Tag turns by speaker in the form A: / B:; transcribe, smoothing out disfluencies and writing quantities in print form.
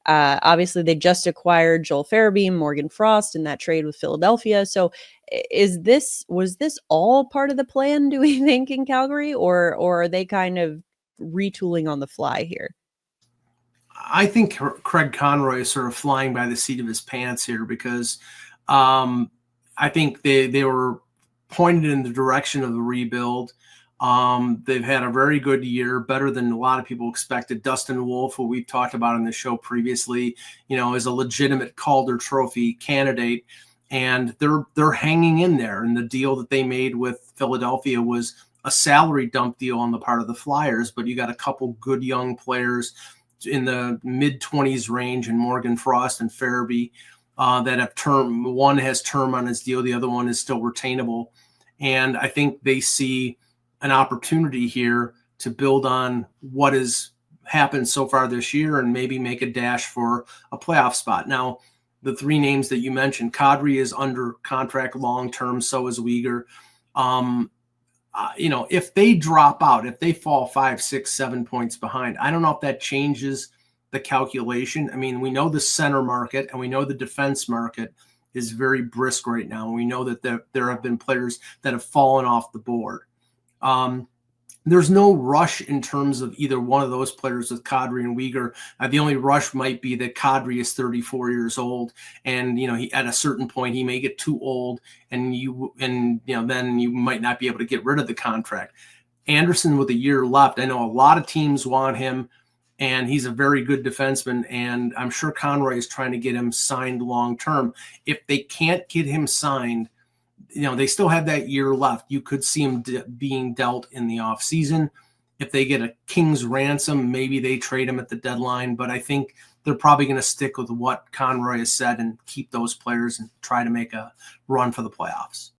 A: Obviously, they just acquired Joel Farabee, Morgan Frost in that trade with Philadelphia. So was this all part of the plan, do we think, in Calgary, or are they kind of retooling on the fly here?
B: I think Craig Conroy is sort of flying by the seat of his pants here because I think they were pointed in the direction of the rebuild. They've had a very good year, better than a lot of people expected. Dustin Wolf, who we've talked about in the show previously, is a legitimate Calder Trophy candidate, and they're hanging in there. And the deal that they made with Philadelphia was a salary dump deal on the part of the Flyers, but you got a couple good young players in the mid-20s range, and Morgan Frost and Farabee that have term. One has term on his deal, the other one is still retainable, and I think they see an opportunity here to build on what has happened so far this year and maybe make a dash for a playoff spot. Now, the three names that you mentioned, Kadri is under contract long-term, so is Weegar. If they drop out, if they fall 5, 6, 7 points behind, I don't know if that changes the calculation. I mean, we know the center market and we know the defense market is very brisk right now. And we know that there have been players that have fallen off the board. There's no rush in terms of either one of those players with Kadri and Weegar. The only rush might be that Kadri is 34 years old, and he at a certain point he may get too old, and then you might not be able to get rid of the contract. Anderson with a year left, I know a lot of teams want him, and he's a very good defenseman, and I'm sure Conroy is trying to get him signed long term. If they can't get him signed, they still have that year left. You could see him being dealt in the offseason. If they get a king's ransom, maybe they trade him at the deadline. But I think they're probably going to stick with what Conroy has said and keep those players and try to make a run for the playoffs.